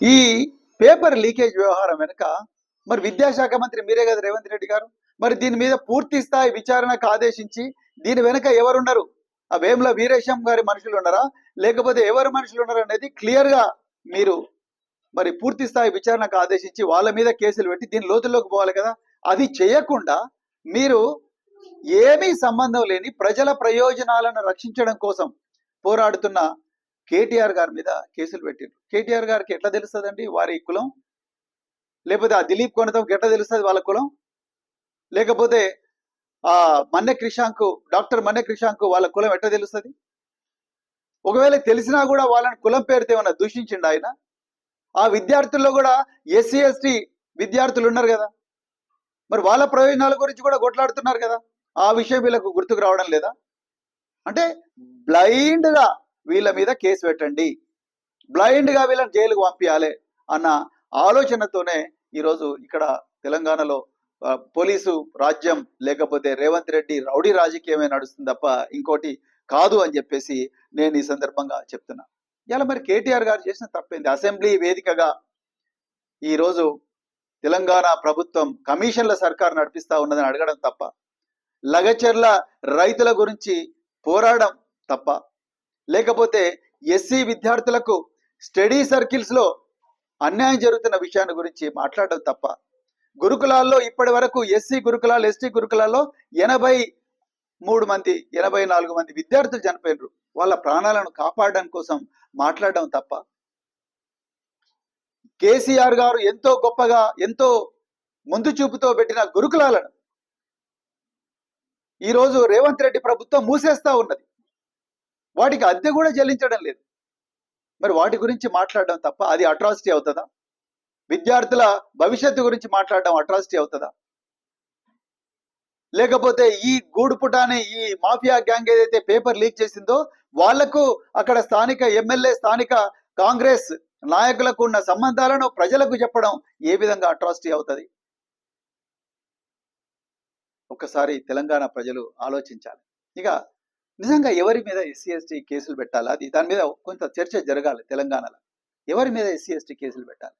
ఈ paper leakage వ్యవహారం వెనుక మరి విద్యాశాఖ మంత్రి మీరే కదా రేవంత్ రెడ్డి గారు. మరి దీని మీద పూర్తి స్థాయి విచారణకు ఆదేశించి దీని వెనుక ఎవరున్నారు, ఆ వేముల వీరేశం గారి మనుషులు ఉన్నారా లేకపోతే ఎవరు మనుషులు ఉన్నారా అనేది క్లియర్ గా మీరు మరి పూర్తి స్థాయి విచారణకు ఆదేశించి వాళ్ళ మీద కేసులు పెట్టి దీని లోతుల్లోకి పోవాలి కదా. అది చేయకుండా మీరు ఏమీ సంబంధం లేని ప్రజల ప్రయోజనాలను రక్షించడం కోసం పోరాడుతున్న కేటీఆర్ గారి మీద కేసులు పెట్టారు. కేటీఆర్ గారికి ఎట్లా తెలుస్తుందండి వారి కులం? లేకపోతే ఆ దిలీప్ కొనతంకి ఎట్లా తెలుస్తుంది వాళ్ళ కులం? లేకపోతే ఆ మన్నె క్రిషాంక్, డాక్టర్ మన్నె క్రిషాంక్ వాళ్ళ కులం ఎట్లా తెలుస్తుంది? ఒకవేళ తెలిసినా కూడా వాళ్ళని కులం పేరుతో ఏమన్నా దూషించిండు ఆయన? ఆ విద్యార్థుల్లో కూడా ఎస్సీ ఎస్టీ విద్యార్థులు ఉన్నారు కదా, మరి వాళ్ళ ప్రయోజనాల గురించి కూడా కొట్లాడుతున్నారు కదా. ఆ విషయం వీళ్ళకు గుర్తుకు రావడం లేదా? అంటే బ్లైండ్ గా వీళ్ళ మీద కేసు పెట్టండి, బ్లైండ్ గా వీళ్ళని జైలుకు పంపించాలి అన్న ఆలోచనతోనే ఈరోజు ఇక్కడ తెలంగాణలో పోలీసు రాజ్యం లేకపోతే రేవంత్ రెడ్డి రౌడీ రాజకీయమే నడుస్తుంది తప్ప ఇంకోటి కాదు అని చెప్పేసి నేను ఈ సందర్భంగా చెప్తున్నా. ఇలా మరి కేటీఆర్ గారు చేసిన తప్పేంది? అసెంబ్లీ వేదికగా ఈరోజు తెలంగాణ ప్రభుత్వం కమిషన్ల సర్కారు నడిపిస్తా ఉన్నదని అడగడం తప్ప, లగచర్ల రైతుల గురించి పోరాడడం తప్ప, లేకపోతే ఎస్సీ విద్యార్థులకు స్టడీ సర్కిల్స్ లో అన్యాయం జరుగుతున్న విషయాన్ని గురించి మాట్లాడడం తప్ప, గురుకులాల్లో ఇప్పటి వరకు ఎస్సీ గురుకులాలు ఎస్టీ గురుకులాల్లో 84 మంది విద్యార్థులు చనిపోయినారు. వాళ్ళ ప్రాణాలను కాపాడడం కోసం మాట్లాడడం తప్ప, కేసీఆర్ గారు ఎంతో గొప్పగా ఎంతో ముందు చూపుతో పెట్టిన గురుకులాలను ఈరోజు రేవంత్ రెడ్డి ప్రభుత్వం మూసేస్తా ఉన్నది. వాటికి అద్దె కూడా చెల్లించడం లేదు. మరి వాటి గురించి మాట్లాడడం తప్ప అది అట్రాసిటీ అవుతుందా? విద్యార్థుల భవిష్యత్తు గురించి మాట్లాడడం అట్రాసిటీ అవుతుందా? లేకపోతే ఈ గూడుపుటాని ఈ మాఫియా గ్యాంగ్ ఏదైతే పేపర్ లీక్ చేసిందో వాళ్లకు అక్కడ స్థానిక ఎమ్మెల్యే స్థానిక కాంగ్రెస్ నాయకులకు ఉన్న సంబంధాలను ప్రజలకు చెప్పడం ఏ విధంగా అట్రాసిటీ అవుతుంది? ఒక్కసారి తెలంగాణ ప్రజలు ఆలోచించాలి. ఇక నిజంగా ఎవరి మీద ఎస్సీ ఎస్టీ కేసులు పెట్టాలి, అది దాని మీద కొంత చర్చ జరగాలి. తెలంగాణలో ఎవరి మీద ఎస్సీ ఎస్టీ కేసులు పెట్టాలి?